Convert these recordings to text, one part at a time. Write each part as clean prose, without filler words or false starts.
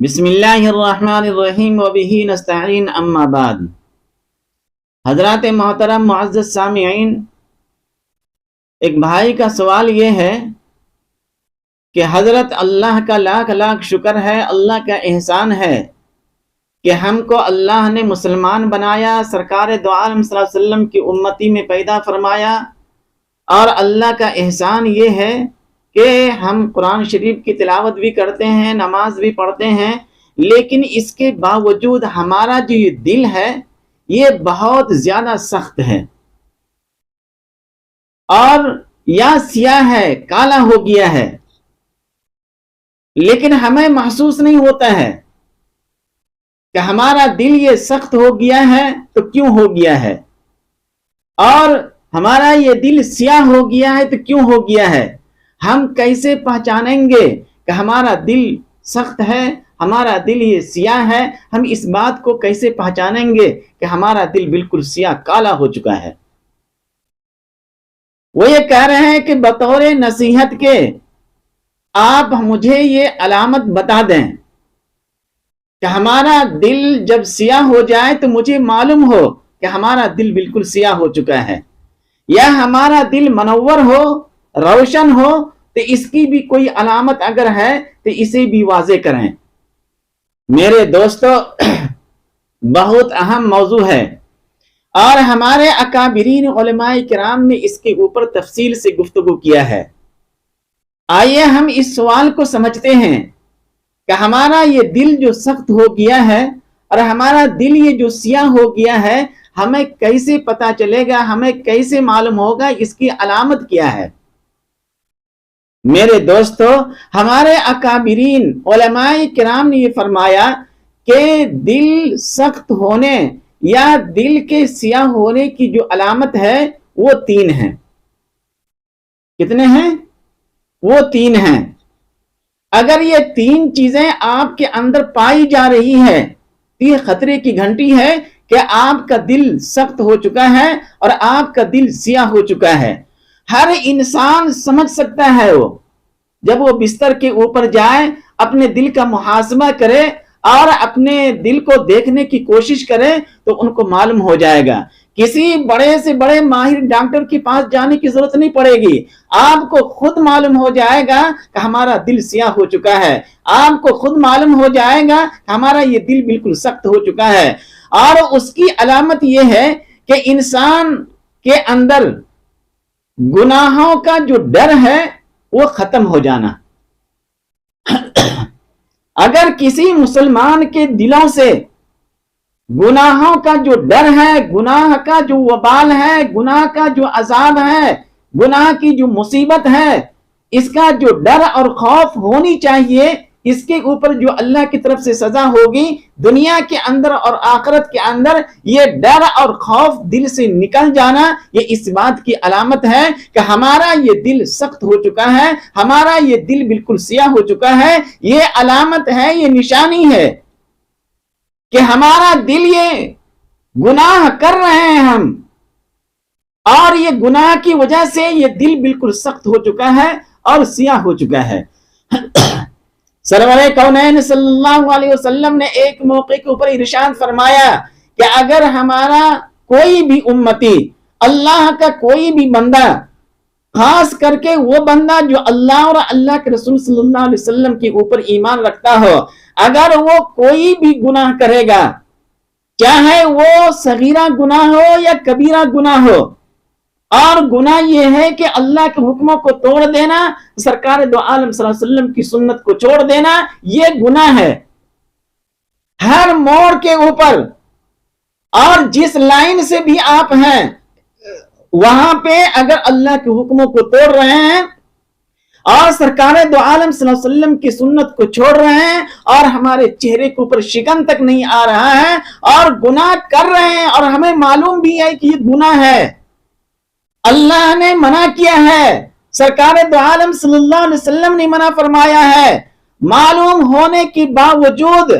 بسم اللہ الرحمن الرحیم وبہ نستعین اما بعد۔ حضرات محترم معزز سامعین، ایک بھائی کا سوال یہ ہے کہ حضرت اللہ کا لاکھ لاکھ شکر ہے، اللہ کا احسان ہے کہ ہم کو اللہ نے مسلمان بنایا، سرکار دو عالم صلی اللہ علیہ وسلم کی امتی میں پیدا فرمایا، اور اللہ کا احسان یہ ہے کہ ہم قرآن شریف کی تلاوت بھی کرتے ہیں، نماز بھی پڑھتے ہیں، لیکن اس کے باوجود ہمارا جو یہ دل ہے یہ بہت زیادہ سخت ہے اور یا سیاہ ہے، کالا ہو گیا ہے، لیکن ہمیں محسوس نہیں ہوتا ہے کہ ہمارا دل یہ سخت ہو گیا ہے تو کیوں ہو گیا ہے، اور ہمارا یہ دل سیاہ ہو گیا ہے تو کیوں ہو گیا ہے۔ ہم کیسے پہچانیں گے کہ ہمارا دل سخت ہے، ہمارا دل یہ سیاہ ہے؟ ہم اس بات کو کیسے پہچانیں گے کہ ہمارا دل بالکل سیاہ کالا ہو چکا ہے؟ وہ یہ کہہ رہے ہیں کہ بطور نصیحت کے آپ مجھے یہ علامت بتا دیں کہ ہمارا دل جب سیاہ ہو جائے تو مجھے معلوم ہو کہ ہمارا دل بالکل سیاہ ہو چکا ہے، یا ہمارا دل منور ہو، روشن ہو، تو اس کی بھی کوئی علامت اگر ہے تو اسے بھی واضح کریں۔ میرے دوستو، بہت اہم موضوع ہے اور ہمارے اکابرین علماء کرام نے اس کے اوپر تفصیل سے گفتگو کیا ہے۔ آئیے ہم اس سوال کو سمجھتے ہیں کہ ہمارا یہ دل جو سخت ہو گیا ہے اور ہمارا دل یہ جو سیاہ ہو گیا ہے، ہمیں کیسے پتا چلے گا، ہمیں کیسے معلوم ہوگا، اس کی علامت کیا ہے؟ میرے دوستو، ہمارے اکابرین علماء کرام نے یہ فرمایا کہ دل سخت ہونے یا دل کے سیاہ ہونے کی جو علامت ہے وہ تین ہیں۔ کتنے ہیں؟ وہ تین ہیں۔ اگر یہ تین چیزیں آپ کے اندر پائی جا رہی ہے تو یہ خطرے کی گھنٹی ہے کہ آپ کا دل سخت ہو چکا ہے اور آپ کا دل سیاہ ہو چکا ہے۔ ہر انسان سمجھ سکتا ہے، وہ جب وہ بستر کے اوپر جائے، اپنے دل کا محاسبہ کرے اور اپنے دل کو دیکھنے کی کوشش کرے تو ان کو معلوم ہو جائے گا۔ کسی بڑے سے بڑے ماہر ڈاکٹر کے پاس جانے کی ضرورت نہیں پڑے گی، آپ کو خود معلوم ہو جائے گا کہ ہمارا دل سیاہ ہو چکا ہے، آپ کو خود معلوم ہو جائے گا کہ ہمارا یہ دل بالکل سخت ہو چکا ہے۔ اور اس کی علامت یہ ہے کہ انسان کے اندر گناہوں کا جو ڈر ہے وہ ختم ہو جانا۔ اگر کسی مسلمان کے دلوں سے گناہوں کا جو ڈر ہے، گناہ کا جو وبال ہے، گناہ کا جو عذاب ہے، گناہ کی جو مصیبت ہے، اس کا جو ڈر اور خوف ہونی چاہیے، اس کے اوپر جو اللہ کی طرف سے سزا ہوگی دنیا کے اندر اور آخرت کے اندر، یہ ڈر اور خوف دل سے نکل جانا، یہ اس بات کی علامت ہے کہ ہمارا یہ دل سخت ہو چکا ہے، ہمارا یہ دل بالکل سیاہ ہو چکا ہے۔ یہ علامت ہے، یہ نشانی ہے کہ ہمارا دل یہ گناہ کر رہے ہیں ہم، اور یہ گناہ کی وجہ سے یہ دل بالکل سخت ہو چکا ہے اور سیاہ ہو چکا ہے۔ سرور کونین صلی اللہ علیہ وسلم نے ایک موقع کے اوپر ارشاد فرمایا کہ اگر ہمارا کوئی بھی امتی، اللہ کا کوئی بھی بندہ، خاص کر کے وہ بندہ جو اللہ اور اللہ کے رسول صلی اللہ علیہ وسلم کے اوپر ایمان رکھتا ہو، اگر وہ کوئی بھی گناہ کرے گا، چاہے وہ صغیرہ گناہ ہو یا کبیرہ گناہ ہو، اور گناہ یہ ہے کہ اللہ کے حکموں کو توڑ دینا، سرکار دو عالم صلی اللہ علیہ وسلم کی سنت کو چھوڑ دینا، یہ گناہ ہے۔ ہر موڑ کے اوپر اور جس لائن سے بھی آپ ہیں، وہاں پہ اگر اللہ کے حکموں کو توڑ رہے ہیں اور سرکار دو عالم صلی اللہ علیہ وسلم کی سنت کو چھوڑ رہے ہیں اور ہمارے چہرے کے اوپر شکن تک نہیں آ رہا ہے اور گناہ کر رہے ہیں، اور ہمیں معلوم بھی ہے کہ یہ گناہ ہے، اللہ نے منع کیا ہے، سرکار دو عالم صلی اللہ علیہ وسلم نے منع فرمایا ہے، معلوم ہونے کے باوجود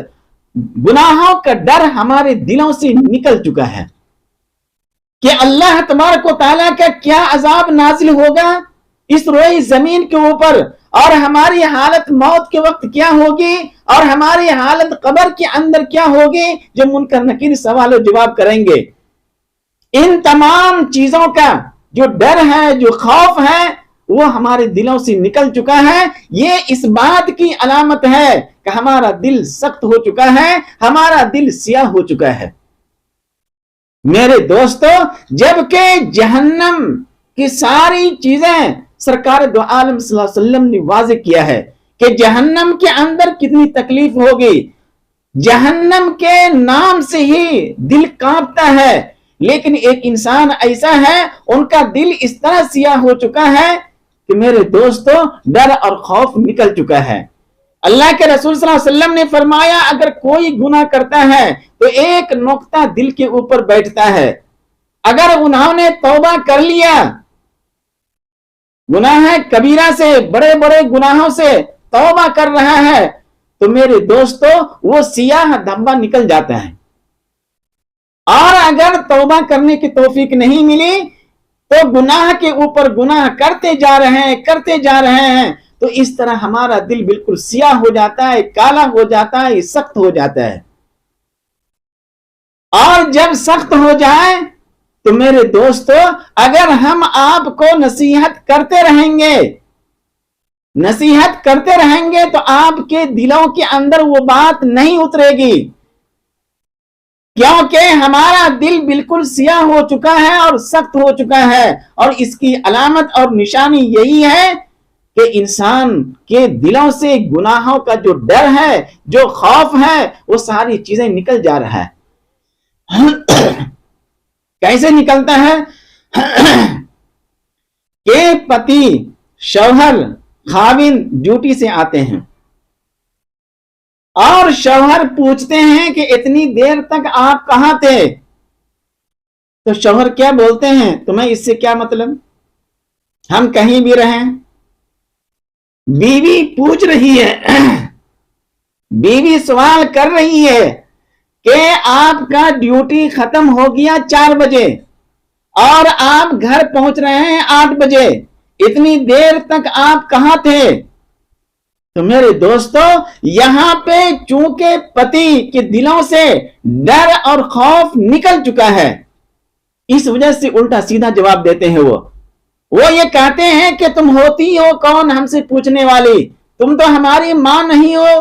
گناہوں کا ڈر ہمارے دلوں سے نکل چکا ہے کہ اللہ تبارک و تعالیٰ کا کیا عذاب نازل ہوگا اس روئی زمین کے اوپر، اور ہماری حالت موت کے وقت کیا ہوگی اور ہماری حالت قبر کے اندر کیا ہوگی جو منکر نکیر سوال و جواب کریں گے. ان تمام چیزوں کا جو ڈر ہے، جو خوف ہے، وہ ہمارے دلوں سے نکل چکا ہے. یہ اس بات کی علامت ہے کہ ہمارا دل سخت ہو چکا ہے، ہمارا دل سیاہ ہو چکا ہے. میرے دوستو، جبکہ جہنم کی ساری چیزیں سرکار دو عالم صلی اللہ علیہ وسلم نے واضح کیا ہے کہ جہنم کے اندر کتنی تکلیف ہوگی. جہنم کے نام سے ہی دل کانپتا ہے. لیکن ایک انسان ایسا ہے، ان کا دل اس طرح سیاہ ہو چکا ہے کہ میرے دوستو ڈر اور خوف نکل چکا ہے. اللہ کے رسول صلی اللہ علیہ وسلم نے فرمایا اگر کوئی گناہ کرتا ہے تو ایک نقطہ دل کے اوپر بیٹھتا ہے. اگر انہوں نے توبہ کر لیا گناہ کبیرہ سے، بڑے بڑے گناہوں سے توبہ کر رہا ہے، تو میرے دوستو وہ سیاہ دھبا نکل جاتا ہے. اور اگر توبہ کرنے کی توفیق نہیں ملی تو گناہ کے اوپر گناہ کرتے جا رہے ہیں تو اس طرح ہمارا دل بالکل سیاہ ہو جاتا ہے، کالا ہو جاتا ہے، سخت ہو جاتا ہے. اور جب سخت ہو جائے تو میرے دوستو اگر ہم آپ کو نصیحت کرتے رہیں گے تو آپ کے دلوں کے اندر وہ بات نہیں اترے گی، کیونکہ ہمارا دل بالکل سیاہ ہو چکا ہے اور سخت ہو چکا ہے. اور اس کی علامت اور نشانی یہی ہے کہ انسان کے دلوں سے گناہوں کا جو ڈر ہے، جو خوف ہے، وہ ساری چیزیں نکل جا رہا ہے. کیسے نکلتا ہے کہ پتی، شوہر، خاوند ڈیوٹی سے آتے ہیں اور شوہر پوچھتے ہیں کہ اتنی دیر تک آپ کہاں تھے؟ تو شوہر کیا بولتے ہیں؟ تمہیں اس سے کیا مطلب، ہم کہیں بھی رہیں. بیوی پوچھ رہی ہے، بیوی سوال کر رہی ہے کہ آپ کا ڈیوٹی ختم ہو گیا 4 بجے اور آپ گھر پہنچ رہے ہیں 8 بجے، اتنی دیر تک آپ کہاں تھے؟ تو میرے دوستو یہاں پہ چونکہ پتی کے دلوں سے ڈر اور خوف نکل چکا ہے، اس وجہ سے الٹا سیدھا جواب دیتے ہیں. وہ یہ کہتے ہیں کہ تم ہوتی ہو کون ہم سے پوچھنے والی، تم تو ہماری ماں نہیں ہو.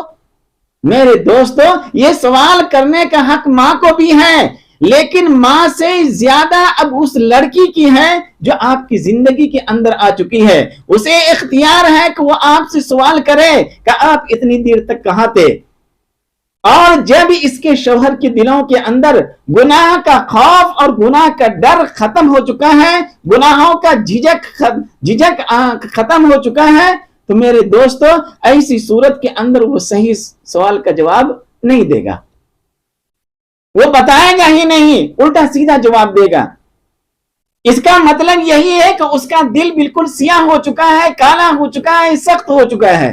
میرے دوستو یہ سوال کرنے کا حق ماں کو بھی ہے، لیکن ماں سے زیادہ اب اس لڑکی کی ہے جو آپ کی زندگی کے اندر آ چکی ہے. اسے اختیار ہے کہ وہ آپ سے سوال کرے کہ آپ اتنی دیر تک کہاں تھے. اور جب اس کے شوہر کے دلوں کے اندر گناہ کا خوف اور گناہ کا ڈر ختم ہو چکا ہے، گناہوں کا جھجک ختم ہو چکا ہے، تو میرے دوستو ایسی صورت کے اندر وہ صحیح سوال کا جواب نہیں دے گا، وہ بتائے گا ہی نہیں، الٹا سیدھا جواب دے گا. اس کا مطلب یہی ہے کہ اس کا دل بالکل سیاہ ہو چکا ہے، کالا ہو چکا ہے، سخت ہو چکا ہے.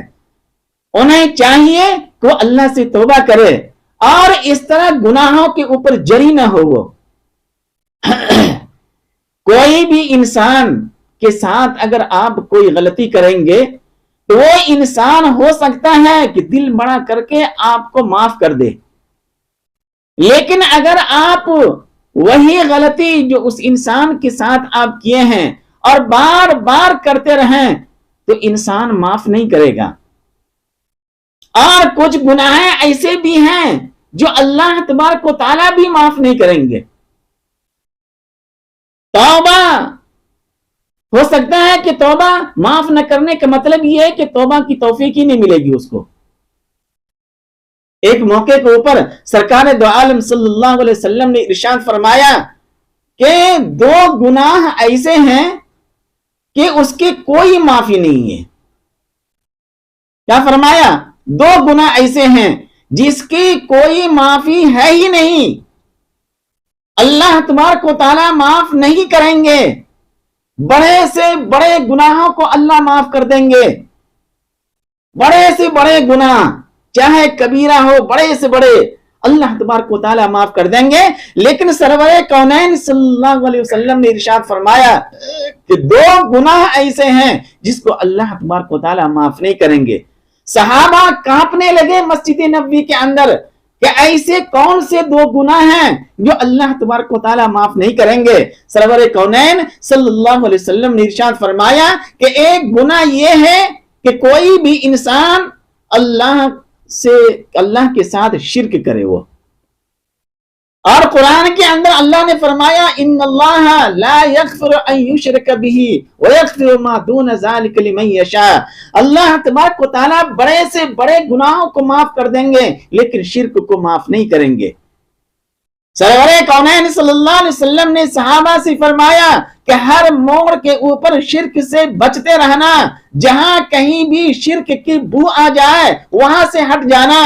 انہیں چاہیے کہ وہ اللہ سے توبہ کرے اور اس طرح گناہوں کے اوپر جری نہ ہو. وہ کوئی بھی انسان کے ساتھ اگر آپ کوئی غلطی کریں گے تو وہ انسان ہو سکتا ہے کہ دل بڑا کر کے آپ کو معاف کر دے، لیکن اگر آپ وہی غلطی جو اس انسان کے ساتھ آپ کیے ہیں اور بار بار کرتے رہیں تو انسان معاف نہیں کرے گا. اور کچھ گناہ ایسے بھی ہیں جو اللہ تبارک و تعالیٰ بھی معاف نہیں کریں گے. توبہ ہو سکتا ہے کہ توبہ معاف نہ کرنے کا مطلب یہ ہے کہ توبہ کی توفیق ہی نہیں ملے گی اس کو. ایک موقع کے اوپر سرکار دو عالم صلی اللہ علیہ وسلم نے ارشاد فرمایا کہ 2 گناہ ایسے ہیں کہ اس کی کوئی معافی نہیں ہے. کیا فرمایا؟ 2 گناہ ایسے ہیں جس کی کوئی معافی ہے ہی نہیں، اللہ تبارک و تعالیٰ معاف نہیں کریں گے. بڑے سے بڑے گناہوں کو اللہ معاف کر دیں گے، بڑے سے بڑے گناہ چاہے کبیرہ ہو، بڑے سے بڑے، اللہ تبارک و تعالیٰ معاف کر دیں گے. لیکن سرور کونین صلی اللہ علیہ وسلم نے ارشاد فرمایا کہ 2 گناہ ایسے ہیں جس کو اللہ تبارک و تعالیٰ معاف نہیں کریں گے. صحابہ کانپنے لگے مسجد نبوی کے اندر کہ ایسے کون سے 2 گناہ ہیں جو اللہ تبارک و تعالیٰ معاف نہیں کریں گے. سرور کونین صلی اللہ علیہ وسلم نے ارشاد فرمایا کہ ایک گناہ یہ ہے کہ کوئی بھی انسان اللہ کے ساتھ شرک کرے. وہ اور قرآن کے اندر اللہ نے فرمایا ان اللہ لا یغفر ان یشرک بہ ویغفر ما دون ذلک لمن یشاء. اللہ تبارک و تعالیٰ بڑے سے بڑے گناہوں کو معاف کر دیں گے لیکن شرک کو معاف نہیں کریں گے. سرور کونین صلی اللہ علیہ وسلم نے صحابہ سے فرمایا کہ ہر موڑ کے اوپر شرک سے بچتے رہنا. جہاں کہیں بھی شرک کی بو آ جائے وہاں سے ہٹ جانا.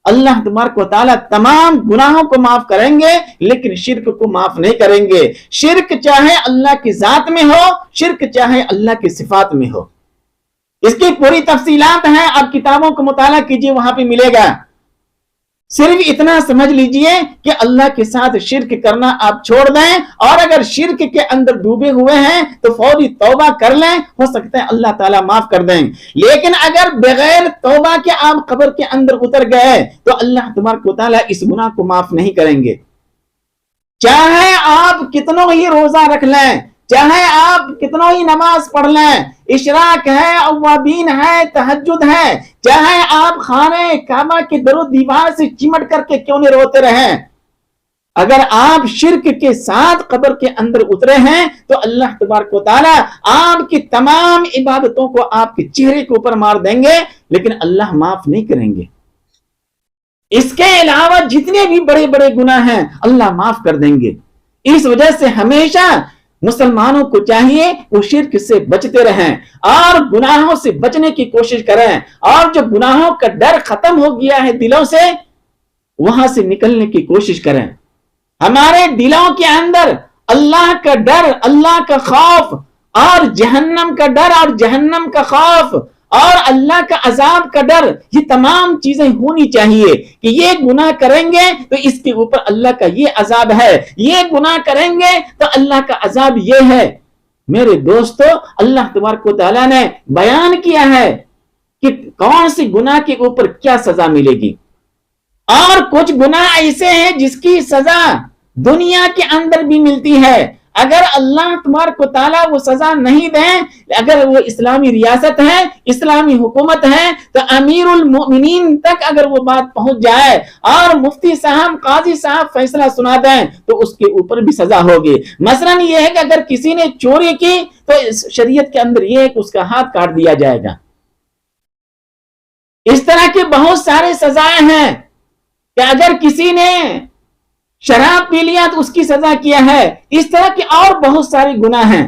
اللہ تبارک و تعالیٰ تمام گناہوں کو معاف کریں گے لیکن شرک کو معاف نہیں کریں گے. شرک چاہے اللہ کی ذات میں ہو، شرک چاہے اللہ کی صفات میں ہو. اس کی پوری تفصیلات ہیں، آپ کتابوں کو مطالعہ کیجئے، وہاں پہ ملے گا. صرف اتنا سمجھ لیجئے کہ اللہ کے ساتھ شرک کرنا آپ چھوڑ دیں، اور اگر شرک کے اندر ڈوبے ہوئے ہیں تو فوری توبہ کر لیں، ہو سکتا ہے اللہ تعالیٰ معاف کر دیں. لیکن اگر بغیر توبہ کے آپ قبر کے اندر اتر گئے تو اللہ تبارک و تعالیٰ اس گناہ کو معاف نہیں کریں گے. چاہے آپ کتنوں ہی روزہ رکھ لیں، چاہے آپ کتنوں ہی نماز پڑھ لیں، اشراق ہے، اوابین ہے، تہجد ہے، چاہے آپ خانہ کعبہ کے در و دیوار سے چمٹ کر کے کیوں نہیں روتے رہیں، اگر آپ شرک کے ساتھ قبر کے اندر اترے ہیں تو اللہ تبارک و تعالیٰ آپ کی تمام عبادتوں کو آپ کے چہرے کے اوپر مار دیں گے لیکن اللہ معاف نہیں کریں گے. اس کے علاوہ جتنے بھی بڑے بڑے گناہ ہیں اللہ معاف کر دیں گے. اس وجہ سے ہمیشہ مسلمانوں کو چاہیے وہ شرک سے بچتے رہیں اور گناہوں سے بچنے کی کوشش کریں، اور جو گناہوں کا ڈر ختم ہو گیا ہے دلوں سے وہاں سے نکلنے کی کوشش کریں. ہمارے دلوں کے اندر اللہ کا ڈر، اللہ کا خوف، اور جہنم کا ڈر اور جہنم کا خوف اور اللہ کا عذاب کا ڈر، یہ تمام چیزیں ہونی چاہیے کہ یہ گناہ کریں گے تو اس کے اوپر اللہ کا یہ عذاب ہے، یہ گناہ کریں گے تو اللہ کا عذاب یہ ہے. میرے دوستو، اللہ تبارک و تعالیٰ نے بیان کیا ہے کہ کون سی گناہ کے اوپر کیا سزا ملے گی، اور کچھ گناہ ایسے ہیں جس کی سزا دنیا کے اندر بھی ملتی ہے. اگر اللہ تبارک و تعالیٰ وہ سزا نہیں دیں، اگر وہ اسلامی ریاست ہے، اسلامی حکومت ہے، تو امیر المؤمنین تک اگر وہ بات پہنچ جائے اور مفتی صاحب، قاضی صاحب فیصلہ سنا دیں تو اس کے اوپر بھی سزا ہوگی. مثلا یہ ہے کہ اگر کسی نے چوری کی تو شریعت کے اندر یہ ہے کہ اس کا ہاتھ کاٹ دیا جائے گا. اس طرح کے بہت سارے سزائیں ہیں کہ اگر کسی نے شراب پی لیا تو اس کی سزا کیا ہے. اس طرح کے اور بہت سارے گناہ ہیں،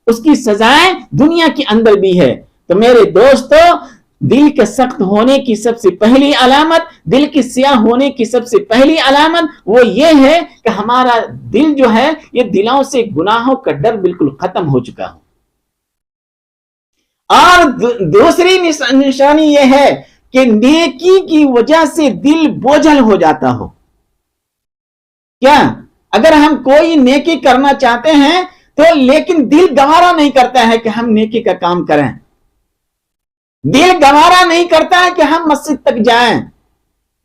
اس کی سزائیں دنیا کے اندر بھی ہے. تو میرے دوستو، دل کے سخت ہونے کی سب سے پہلی علامت، دل کی سیاہ ہونے کی سب سے پہلی علامت وہ یہ ہے کہ ہمارا دل جو ہے یہ دلوں سے گناہوں کا ڈر بالکل ختم ہو چکا ہو. اور دوسری نشانی یہ ہے کہ نیکی کی وجہ سے دل بوجھل ہو جاتا ہو. کیا اگر ہم کوئی نیکی کرنا چاہتے ہیں تو لیکن دل گوارا نہیں کرتا ہے کہ ہم نیکی کا کام کریں، دل گوارا نہیں کرتا ہے کہ ہم مسجد تک جائیں،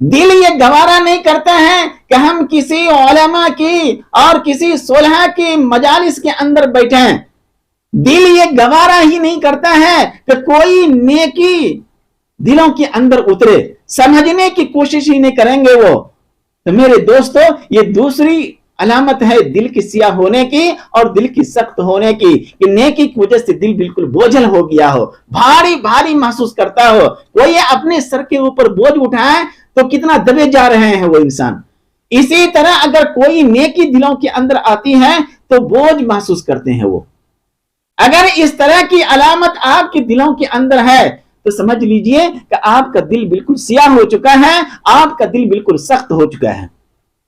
دل یہ گوارا نہیں کرتا ہے کہ ہم کسی علماء کی اور کسی صلح کی مجالس کے اندر بیٹھیں، دل یہ گوارا ہی نہیں کرتا ہے کہ کوئی نیکی دلوں کے اندر اترے، سمجھنے کی کوشش ہی نہیں کریں گے وہ. تو میرے دوستو، یہ دوسری علامت ہے دل کی سیاہ ہونے کی اور دل کی سخت ہونے کی، کہ نیکی کی وجہ سے دل بالکل بوجھل ہو گیا ہو، بھاری بھاری محسوس کرتا ہو. کوئی اپنے سر کے اوپر بوجھ اٹھائے تو کتنا دبے جا رہے ہیں وہ انسان. اسی طرح اگر کوئی نیکی دلوں کے اندر آتی ہے تو بوجھ محسوس کرتے ہیں وہ. اگر اس طرح کی علامت آپ کے دلوں کے اندر ہے تو سمجھ لیجئے کہ آپ کا دل بالکل سیاہ ہو چکا ہے، آپ کا دل بالکل سخت ہو چکا ہے.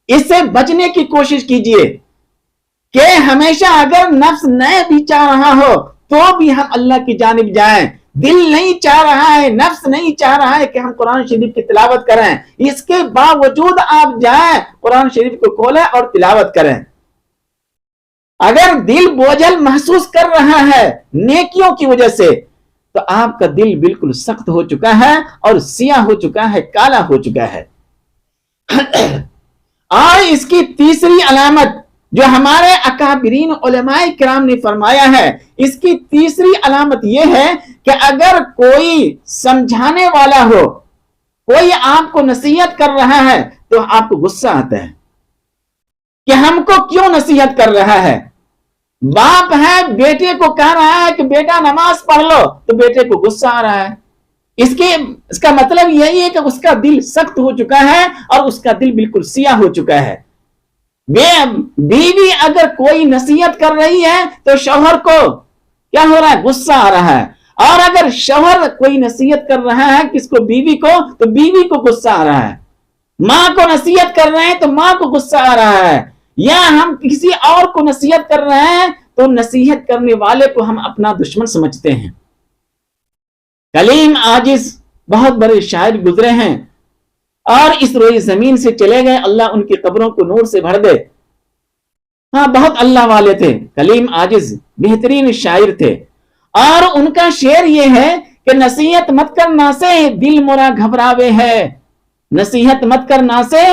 اس سے بچنے کی کوشش کیجئے کہ ہمیشہ اگر نفس نئے بھی چاہ رہا ہو تو بھی ہم اللہ کی جانب جائیں، دل نہیں چاہ رہا ہے، نفس نہیں چاہ رہا ہے کہ ہم قرآن شریف کی تلاوت کریں، اس کے باوجود آپ جائیں قرآن شریف کو کھولیں اور تلاوت کریں۔ اگر دل بوجھل محسوس کر رہا ہے نیکیوں کی وجہ سے تو آپ کا دل بالکل سخت ہو چکا ہے اور سیاہ ہو چکا ہے، کالا ہو چکا ہے۔ اور اس کی تیسری علامت جو ہمارے اکابرین علماء کرام نے فرمایا ہے، اس کی تیسری علامت یہ ہے کہ اگر کوئی سمجھانے والا ہو، کوئی آپ کو نصیحت کر رہا ہے تو آپ کو غصہ آتا ہے کہ ہم کو کیوں نصیحت کر رہا ہے۔ باپ ہے بیٹے کو کہہ رہا ہے کہ بیٹا نماز پڑھ لو تو بیٹے کو غصہ آ رہا ہے۔ اس کا مطلب یہی ہے کہ اس کا دل سخت ہو چکا ہے اور اس کا دل بالکل سیاہ ہو چکا ہے۔ بیوی اگر کوئی نصیحت کر رہی ہے تو شوہر کو کیا ہو رہا ہے؟ غصہ آ رہا ہے۔ اور اگر شوہر کوئی نصیحت کر رہا ہے کس کو؟ بیوی کو، تو بیوی کو غصہ آ رہا ہے۔ ماں کو نصیحت کر رہے ہیں تو ماں کو غصہ آ رہا ہے۔ یا ہم کسی اور کو نصیحت کر رہے ہیں تو نصیحت کرنے والے کو ہم اپنا دشمن سمجھتے ہیں۔ کلیم عاجز بہت بڑے شاعر گزرے ہیں اور اس روئے زمین سے چلے گئے، اللہ ان کی قبروں کو نور سے بھر دے۔ ہاں، بہت اللہ والے تھے کلیم عاجز، بہترین شاعر تھے۔ اور ان کا شعر یہ ہے کہ نصیحت مت کرنا سے دل مورا گھبراوے ہے، نصیحت مت کرنا سے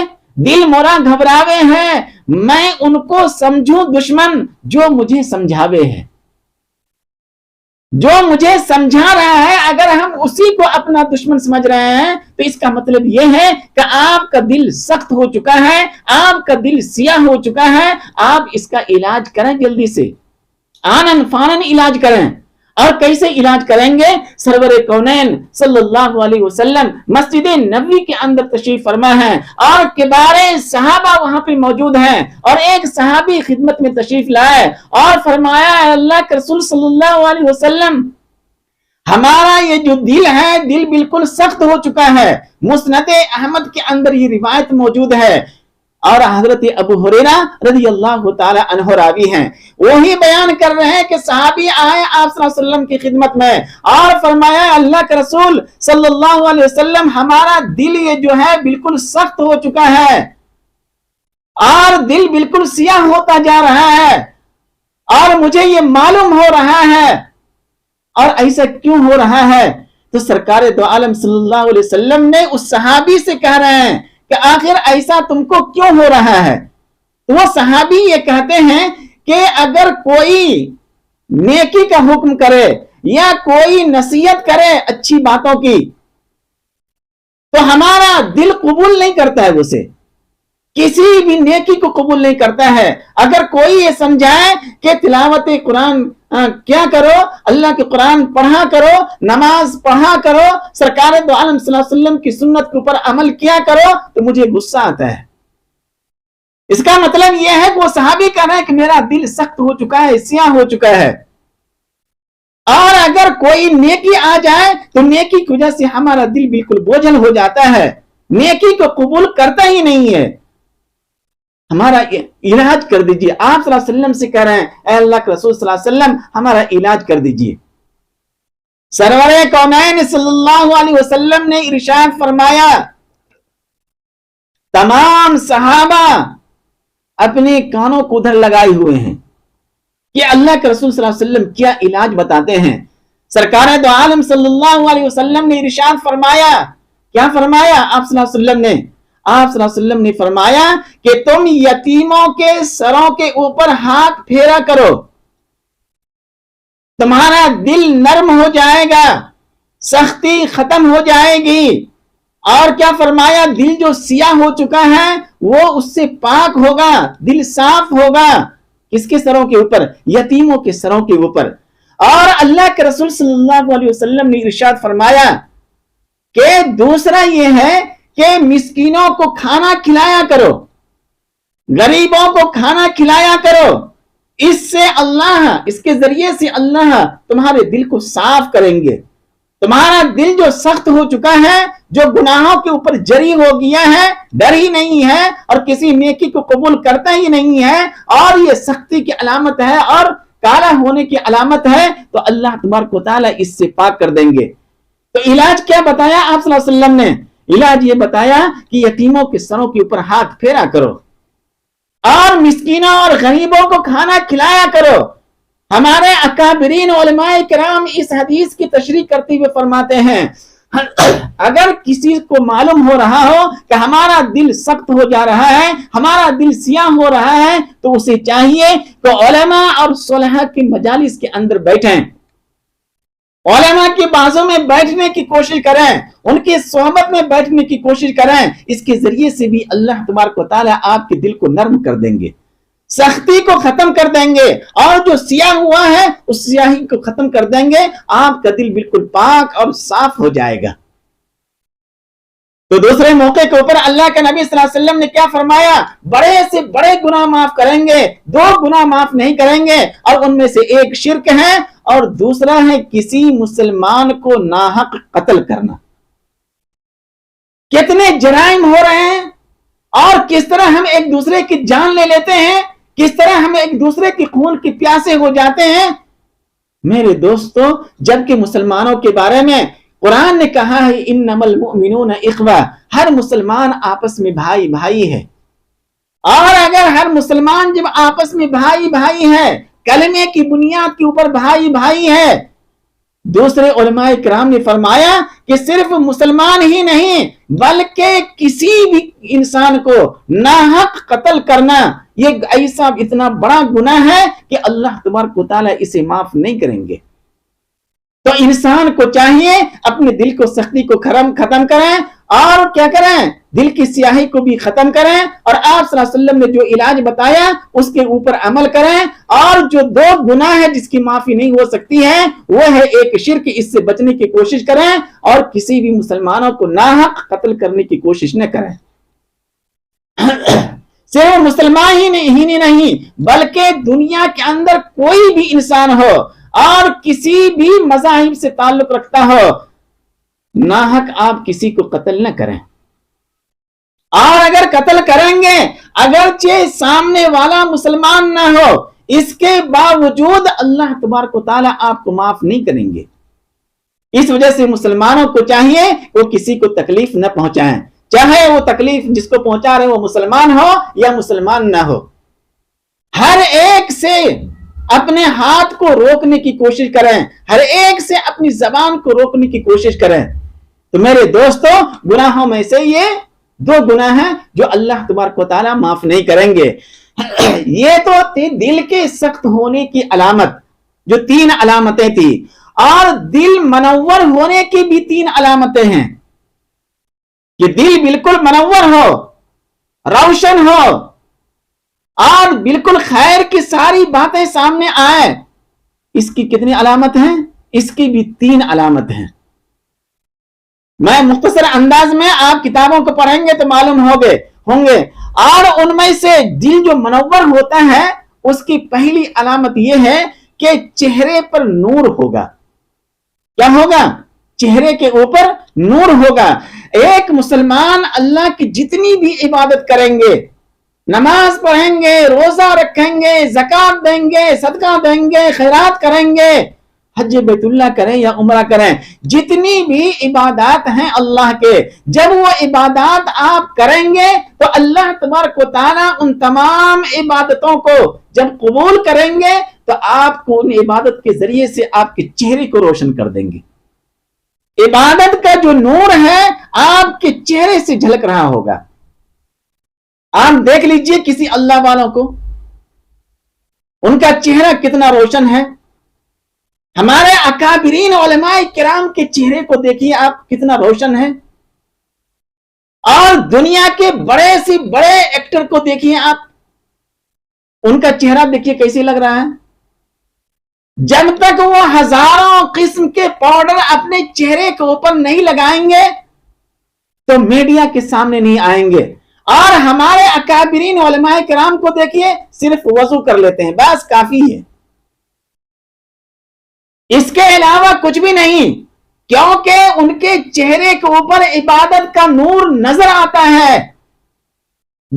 دل مورا گھبراوے ہے، میں ان کو سمجھوں دشمن جو مجھے سمجھاوے ہے۔ جو مجھے سمجھا رہا ہے اگر ہم اسی کو اپنا دشمن سمجھ رہے ہیں تو اس کا مطلب یہ ہے کہ آپ کا دل سخت ہو چکا ہے، آپ کا دل سیاہ ہو چکا ہے۔ آپ اس کا علاج کریں، جلدی سے آنن فانن علاج کریں۔ اور کیسے علاج کریں گے؟ سرور کونین صلی اللہ علیہ وسلم مسجد نبوی کے اندر تشریف فرما ہے اور کبار صحابہ وہاں پہ موجود ہیں، اور ایک صحابی خدمت میں تشریف لائے اور فرمایا، اللہ کے رسول صلی اللہ علیہ وسلم، ہمارا یہ جو دل ہے، دل بالکل سخت ہو چکا ہے۔ مسند احمد کے اندر یہ روایت موجود ہے اور حضرت ابو ہریرہ رضی اللہ تعالی عنہ راوی ہیں، وہی بیان کر رہے ہیں کہ صحابی آئے آپ صلی اللہ علیہ وسلم کی خدمت میں اور فرمایا، اللہ کے رسول صلی اللہ علیہ وسلم، ہمارا دل یہ جو ہے بالکل سخت ہو چکا ہے اور دل بالکل سیاہ ہوتا جا رہا ہے اور مجھے یہ معلوم ہو رہا ہے۔ اور ایسا کیوں ہو رہا ہے؟ تو سرکار دو عالم صلی اللہ علیہ وسلم نے اس صحابی سے کہہ رہے ہیں کہ آخر ایسا تم کو کیوں ہو رہا ہے؟ تو وہ صحابی یہ کہتے ہیں کہ اگر کوئی نیکی کا حکم کرے یا کوئی نصیحت کرے اچھی باتوں کی تو ہمارا دل قبول نہیں کرتا ہے، اسے کسی بھی نیکی کو قبول نہیں کرتا ہے۔ اگر کوئی یہ سمجھائے کہ تلاوت قرآن کیا کرو، اللہ کے قرآن پڑھا کرو، نماز پڑھا کرو، سرکار دو عالم صلی اللہ علیہ وسلم کی سنت کے اوپر عمل کیا کرو، تو مجھے غصہ آتا ہے۔ اس کا مطلب یہ ہے کہ وہ صحابی کہہ رہے ہیں کہ میرا دل سخت ہو چکا ہے، سیاہ ہو چکا ہے۔ اور اگر کوئی نیکی آ جائے تو نیکی کی وجہ سے ہمارا دل بالکل بوجھل ہو جاتا ہے، نیکی کو قبول کرتا ہی نہیں ہے۔ ہمارا علاج کر دیجئے، آپ صلی اللہ علیہ وسلم سے کہہ رہے ہیں، اے اللہ کے رسول صلی اللہ علیہ وسلم، ہمارا علاج کر دیجئے۔ سرور کونین صلی اللہ علیہ وسلم نے ارشاد فرمایا، تمام صحابہ اپنے کانوں کو ادھر لگائے ہوئے ہیں کہ اللہ کے رسول صلی اللہ علیہ وسلم کیا علاج بتاتے ہیں۔ سرکار دو عالم صلی اللہ علیہ وسلم نے ارشاد فرمایا، کیا فرمایا آپ صلی اللہ علیہ وسلم نے؟ آپ صلی اللہ علیہ وسلم نے فرمایا کہ تم یتیموں کے سروں کے اوپر ہاتھ پھیرا کرو، تمہارا دل نرم ہو جائے گا، سختی ختم ہو جائے گی۔ اور کیا فرمایا؟ دل جو سیاہ ہو چکا ہے وہ اس سے پاک ہوگا، دل صاف ہوگا۔ کس کے سروں کے اوپر؟ یتیموں کے سروں کے اوپر۔ اور اللہ کے رسول صلی اللہ علیہ وسلم نے ارشاد فرمایا کہ دوسرا یہ ہے کہ مسکینوں کو کھانا کھلایا کرو، غریبوں کو کھانا کھلایا کرو، اس سے اللہ، اس کے ذریعے سے اللہ تمہارے دل کو صاف کریں گے۔ تمہارا دل جو سخت ہو چکا ہے، جو گناہوں کے اوپر جری ہو گیا ہے، ڈر ہی نہیں ہے اور کسی نیکی کو قبول کرتا ہی نہیں ہے، اور یہ سختی کی علامت ہے اور کالا ہونے کی علامت ہے تو اللہ تبارک و تعالیٰ اس سے پاک کر دیں گے۔ تو علاج کیا بتایا آپ صلی اللہ علیہ وسلم نے؟ علاج یہ بتایا کہ یتیموں کے سروں کے اوپر ہاتھ پھیرا کرو اور مسکینوں اور غریبوں کو کھانا کھلایا کرو۔ ہمارے اکابرین علماء کرام اس حدیث کی تشریح کرتے ہوئے فرماتے ہیں اگر کسی کو معلوم ہو رہا ہو کہ ہمارا دل سخت ہو جا رہا ہے، ہمارا دل سیاہ ہو رہا ہے، تو اسے چاہیے کہ علماء اور صلحاء کی مجالس کے اندر بیٹھیں، علماء کے بازوں میں بیٹھنے کی کوشش کریں، ان کی صحبت میں بیٹھنے کی کوشش کریں۔ اس کے ذریعے سے بھی اللہ تبارک و تعالیٰ آپ کے دل کو نرم کر دیں گے، سختی کو ختم کر دیں گے، اور جو سیاہ ہوا ہے اس سیاہی کو ختم کر دیں گے، آپ کا دل بالکل پاک اور صاف ہو جائے گا۔ تو دوسرے موقع کے اوپر اللہ کے نبی صلی اللہ علیہ وسلم نے کیا فرمایا؟ بڑے سے بڑے گناہ معاف کریں گے، 2 گناہ معاف نہیں کریں گے، اور ان میں سے ایک شرک ہے اور دوسرا ہے کسی مسلمان کو ناحق قتل کرنا۔ کتنے جرائم ہو رہے ہیں اور کس طرح ہم ایک دوسرے کی جان لے لیتے ہیں، کس طرح ہم ایک دوسرے کی خون کے پیاسے ہو جاتے ہیں۔ میرے دوستو، جبکہ مسلمانوں کے بارے میں قرآن نے کہا ہے انما المؤمنون اخوہ، ہر مسلمان آپس میں بھائی بھائی ہے، اور اگر ہر مسلمان جب آپس میں بھائی بھائی ہے، کلمے کی بنیاد کے اوپر بھائی بھائی ہے، دوسرے علماء کرام نے فرمایا کہ صرف مسلمان ہی نہیں بلکہ کسی بھی انسان کو ناحق قتل کرنا یہ ایسا اتنا بڑا گناہ ہے کہ اللہ تبارک و تعالیٰ اسے معاف نہیں کریں گے۔ تو انسان کو چاہیے اپنے دل کو سختی کو ختم کریں، اور کیا کریں؟ دل کی سیاہی کو بھی ختم کریں، اور آپ صلی اللہ علیہ وسلم نے جو علاج بتایا اس کے اوپر عمل کریں۔ اور جو 2 گناہ ہے جس کی معافی نہیں ہو سکتی ہے وہ ہے ایک شرک، اس سے بچنے کی کوشش کریں، اور کسی بھی مسلمانوں کو ناحق قتل کرنے کی کوشش نہ کریں۔ صرف مسلمان ہی نہیں بلکہ دنیا کے اندر کوئی بھی انسان ہو اور کسی بھی مذاہب سے تعلق رکھتا ہو، ناحق آپ کسی کو قتل نہ کریں، اور اگر قتل کریں گے اگرچہ سامنے والا مسلمان نہ ہو، اس کے باوجود اللہ تبارک و تعالیٰ آپ کو معاف نہیں کریں گے۔ اس وجہ سے مسلمانوں کو چاہیے وہ کسی کو تکلیف نہ پہنچائیں، چاہے وہ تکلیف جس کو پہنچا رہے وہ مسلمان ہو یا مسلمان نہ ہو۔ ہر ایک سے اپنے ہاتھ کو روکنے کی کوشش کریں، ہر ایک سے اپنی زبان کو روکنے کی کوشش کریں۔ تو میرے دوستو، گناہوں میں سے یہ 2 گناہ ہیں جو اللہ تبارک و تعالیٰ معاف نہیں کریں گے۔ یہ تو تھی دل کے سخت ہونے کی علامت، جو 3 علامتیں تھی، اور دل منور ہونے کی بھی 3 علامتیں ہیں، کہ دل بالکل منور ہو، روشن ہو، اور بالکل خیر کی ساری باتیں سامنے آئے۔ اس کی کتنی علامت ہیں؟ اس کی بھی 3 علامت ہیں۔ میں مختصر انداز میں آپ کتابوں کو پڑھیں گے تو معلوم ہوں گے۔ اور ان میں سے دل جو منور ہوتا ہے اس کی پہلی علامت یہ ہے کہ چہرے پر نور ہوگا۔ کیا ہوگا؟ چہرے کے اوپر نور ہوگا۔ ایک مسلمان اللہ کی جتنی بھی عبادت کریں گے، نماز پڑھیں گے، روزہ رکھیں گے، زکوٰۃ دیں گے، صدقہ دیں گے، خیرات کریں گے، حج بیت اللہ کریں یا عمرہ کریں، جتنی بھی عبادات ہیں اللہ کے، جب وہ عبادات آپ کریں گے تو اللہ تبارک و تعالیٰ ان تمام عبادتوں کو جب قبول کریں گے تو آپ کو ان عبادت کے ذریعے سے آپ کے چہرے کو روشن کر دیں گے۔ عبادت کا جو نور ہے آپ کے چہرے سے جھلک رہا ہوگا۔ آپ دیکھ لیجئے کسی اللہ والوں کو، ان کا چہرہ کتنا روشن ہے۔ ہمارے اکابرین علماء کرام کے چہرے کو دیکھیے آپ کتنا روشن ہے، اور دنیا کے بڑے سے بڑے ایکٹر کو دیکھیے آپ، ان کا چہرہ دیکھیے کیسے لگ رہا ہے۔ جب تک وہ ہزاروں قسم کے پاؤڈر اپنے چہرے کے اوپر نہیں لگائیں گے تو میڈیا کے سامنے نہیں آئیں گے۔ اور ہمارے اکابرین علماء کرام کو دیکھیے، صرف وضو کر لیتے ہیں، بس کافی ہے، اس کے علاوہ کچھ بھی نہیں، کیونکہ ان کے چہرے کے اوپر عبادت کا نور نظر آتا ہے۔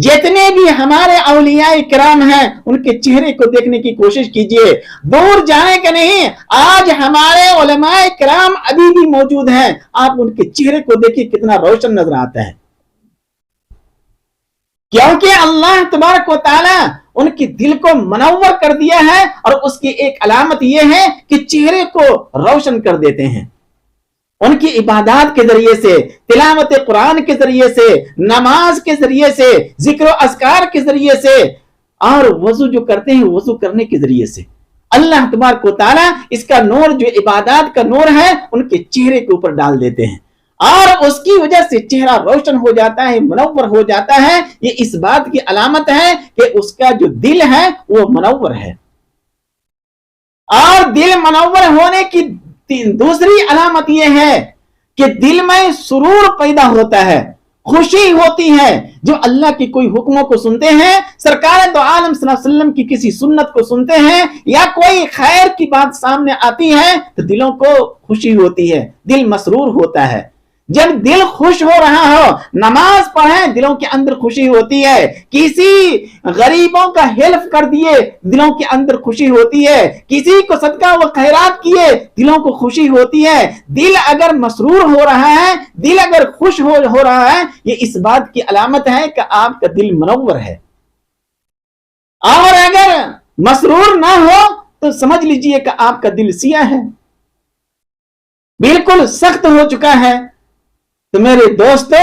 جتنے بھی ہمارے اولیاء کرام ہیں ان کے چہرے کو دیکھنے کی کوشش کیجئے، دور جانے کا نہیں، آج ہمارے علماء کرام ابھی بھی موجود ہیں، آپ ان کے چہرے کو دیکھیے کتنا روشن نظر آتا ہے، کیونکہ اللہ تبارک و تعالی ان کے دل کو منور کر دیا ہے، اور اس کی ایک علامت یہ ہے کہ چہرے کو روشن کر دیتے ہیں، ان کی عبادات کے ذریعے سے، تلاوت قرآن کے ذریعے سے، نماز کے ذریعے سے، ذکر و اذکار کے ذریعے سے، اور وضو جو کرتے ہیں وضو کرنے کے ذریعے سے اللہ تبارک و تعالی اس کا نور جو عبادات کا نور ہے ان کے چہرے کے اوپر ڈال دیتے ہیں، اور اس کی وجہ سے چہرہ روشن ہو جاتا ہے، منور ہو جاتا ہے۔ یہ اس بات کی علامت ہے کہ اس کا جو دل ہے وہ منور ہے، اور دل منور ہونے کی دوسری علامت یہ ہے کہ دل میں سرور پیدا ہوتا ہے، خوشی ہوتی ہے۔ جو اللہ کی کوئی حکموں کو سنتے ہیں، سرکار دو عالم صلی اللہ علیہ وسلم کی کسی سنت کو سنتے ہیں، یا کوئی خیر کی بات سامنے آتی ہے تو دلوں کو خوشی ہوتی ہے، دل مسرور ہوتا ہے۔ جب دل خوش ہو رہا ہو، نماز پڑھیں دلوں کے اندر خوشی ہوتی ہے، کسی غریبوں کا ہیلپ کر دیے دلوں کے اندر خوشی ہوتی ہے، کسی کو صدقہ و خیرات کیے دلوں کو خوشی ہوتی ہے۔ دل اگر مسرور ہو رہا ہے، دل اگر خوش ہو رہا ہے، یہ اس بات کی علامت ہے کہ آپ کا دل منور ہے، اور اگر مسرور نہ ہو تو سمجھ لیجئے کہ آپ کا دل سیاہ ہے، بالکل سخت ہو چکا ہے۔ تو میرے دوستو،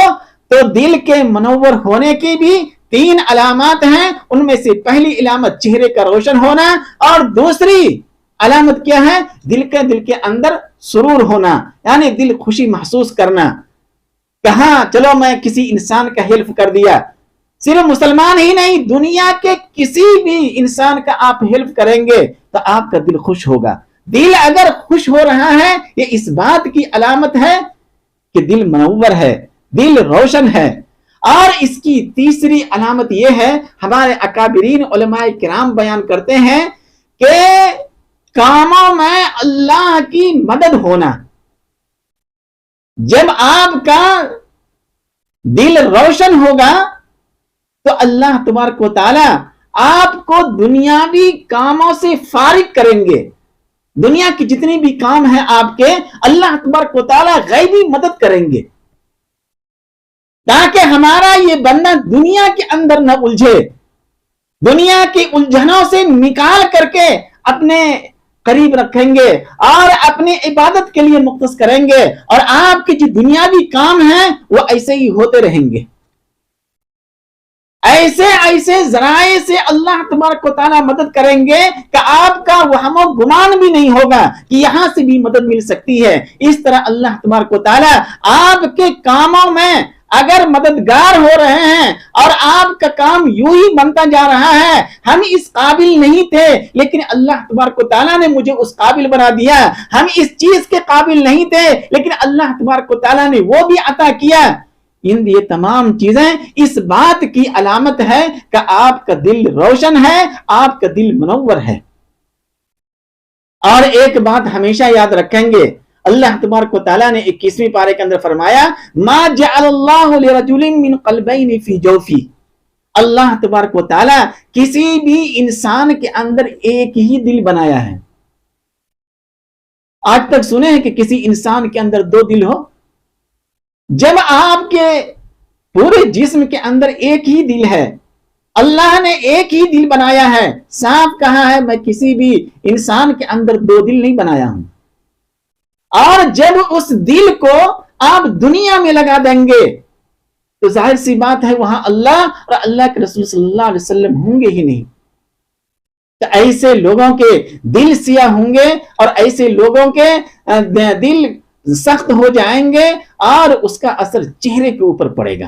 تو دل کے منور ہونے کی بھی 3 علامات ہیں، ان میں سے پہلی علامت چہرے کا روشن ہونا، اور دوسری علامت کیا ہے؟ دل کے اندر سرور ہونا، یعنی دل خوشی محسوس کرنا۔ کہاں چلو میں کسی انسان کا ہیلپ کر دیا، صرف مسلمان ہی نہیں، دنیا کے کسی بھی انسان کا آپ ہیلپ کریں گے تو آپ کا دل خوش ہوگا۔ دل اگر خوش ہو رہا ہے، یہ اس بات کی علامت ہے کہ دل منور ہے، دل روشن ہے۔ اور اس کی تیسری علامت یہ ہے، ہمارے اکابرین علماء کرام بیان کرتے ہیں کہ کاموں میں اللہ کی مدد ہونا۔ جب آپ کا دل روشن ہوگا تو اللہ تبارک و تعالی آپ کو دنیاوی کاموں سے فارغ کریں گے، دنیا کی جتنی بھی کام ہیں آپ کے، اللہ تبارک و تعالی غیبی مدد کریں گے، تاکہ ہمارا یہ بندہ دنیا کے اندر نہ الجھے، دنیا کی الجھنوں سے نکال کر کے اپنے قریب رکھیں گے اور اپنی عبادت کے لیے مختص کریں گے، اور آپ کے جو دنیاوی کام ہیں وہ ایسے ہی ہوتے رہیں گے۔ ایسے ذرائع سے اللہ تبارک و تعالیٰ مدد کریں گے کہ آپ کا وہم و گمان بھی نہیں ہوگا کہ یہاں سے بھی مدد مل سکتی ہے۔ اس طرح اللہ تبارک و تعالیٰ آپ کے کاموں میں اگر مددگار ہو رہے ہیں، اور آپ کا کام یوں ہی بنتا جا رہا ہے، ہم اس قابل نہیں تھے لیکن اللہ تبارک و تعالیٰ نے مجھے اس قابل بنا دیا، ہم اس چیز کے قابل نہیں تھے لیکن اللہ تبارک و تعالیٰ نے وہ بھی عطا کیا۔ یہ تمام چیزیں اس بات کی علامت ہے کہ آپ کا دل روشن ہے، آپ کا دل منور ہے۔ اور ایک بات ہمیشہ یاد رکھیں گے، اللہ تبارک و تعالیٰ نے 21ویں پارے کے اندر فرمایا، ما جعل اللہ لرجل من قلبین فی جوفی، اللہ تبارک و تعالیٰ کسی بھی انسان کے اندر ایک ہی دل بنایا ہے۔ آج تک سنے ہیں کہ کسی انسان کے اندر 2 دل ہو؟ جب آپ کے پورے جسم کے اندر ایک ہی دل ہے، اللہ نے ایک ہی دل بنایا ہے، صاف کہا ہے میں کسی بھی انسان کے اندر 2 دل نہیں بنایا ہوں۔ اور جب اس دل کو آپ دنیا میں لگا دیں گے تو ظاہر سی بات ہے وہاں اللہ اور اللہ کے رسول صلی اللہ علیہ وسلم ہوں گے ہی نہیں، تو ایسے لوگوں کے دل سیاہ ہوں گے اور ایسے لوگوں کے دل سخت ہو جائیں گے اور اس کا اثر چہرے کے اوپر پڑے گا۔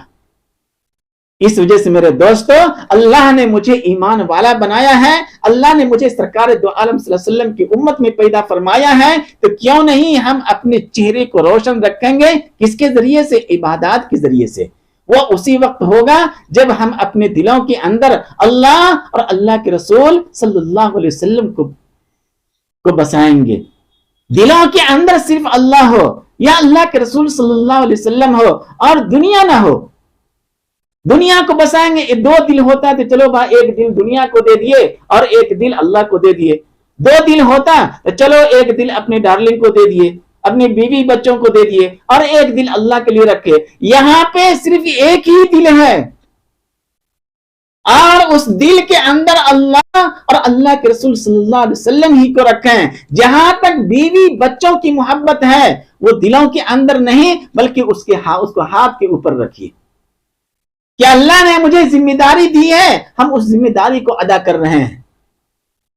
اس وجہ سے میرے دوستو، اللہ نے مجھے ایمان والا بنایا ہے، اللہ نے مجھے سرکار دو عالم صلی اللہ علیہ وسلم کی امت میں پیدا فرمایا ہے، تو کیوں نہیں ہم اپنے چہرے کو روشن رکھیں گے؟ کس کے ذریعے سے؟ عبادات کے ذریعے سے۔ وہ اسی وقت ہوگا جب ہم اپنے دلوں کے اندر اللہ اور اللہ کے رسول صلی اللہ علیہ وسلم کو بسائیں گے، دلوں کے اندر صرف اللہ ہو یا اللہ کے رسول صلی اللہ علیہ وسلم ہو اور دنیا نہ ہو۔ دنیا کو بسائیں گے. دو دل ہوتا ہے تو چلو بھائی ایک دل دنیا کو دے دیے اور ایک دل اللہ کو دے دیے. دو دل ہوتا تو چلو ایک دل اپنے ڈارلنگ کو دے دیے, اپنی بیوی بچوں کو دے دیے, اور ایک دل اللہ کے لیے رکھے. یہاں پہ صرف ایک ہی دل ہے اور اس دل کے اندر اللہ اور اللہ کے رسول صلی اللہ علیہ وسلم ہی کو رکھیں. جہاں تک بیوی بچوں کی محبت ہے وہ دلوں کے اندر نہیں بلکہ اس کو ہاتھ کے اوپر رکھیے. کہ اللہ نے مجھے ذمہ داری دی ہے, ہم اس ذمہ داری کو ادا کر رہے ہیں.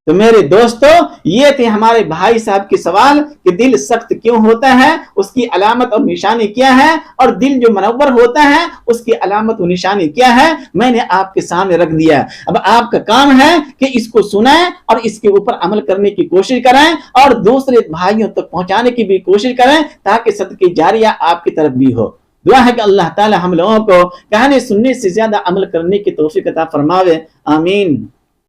تو میرے دوستو, یہ تھے ہمارے بھائی صاحب کے سوال کہ دل سخت کیوں ہوتا ہے, اس کی علامت اور نشانی کیا ہے, اور دل جو منور ہوتا ہے اس کی علامت اور نشانی کیا ہے. میں نے آپ کے سامنے رکھ دیا. اب آپ کا کام ہے کہ اس کو سنیں اور اس کے اوپر عمل کرنے کی کوشش کریں اور دوسرے بھائیوں تک پہنچانے کی بھی کوشش کریں تاکہ صدقہ جاریہ آپ کی طرف بھی ہو. دعا ہے کہ اللہ تعالی ہم لوگوں کو کہنے سننے سے زیادہ عمل کرنے کی توفیق عطا فرماوے. آمین.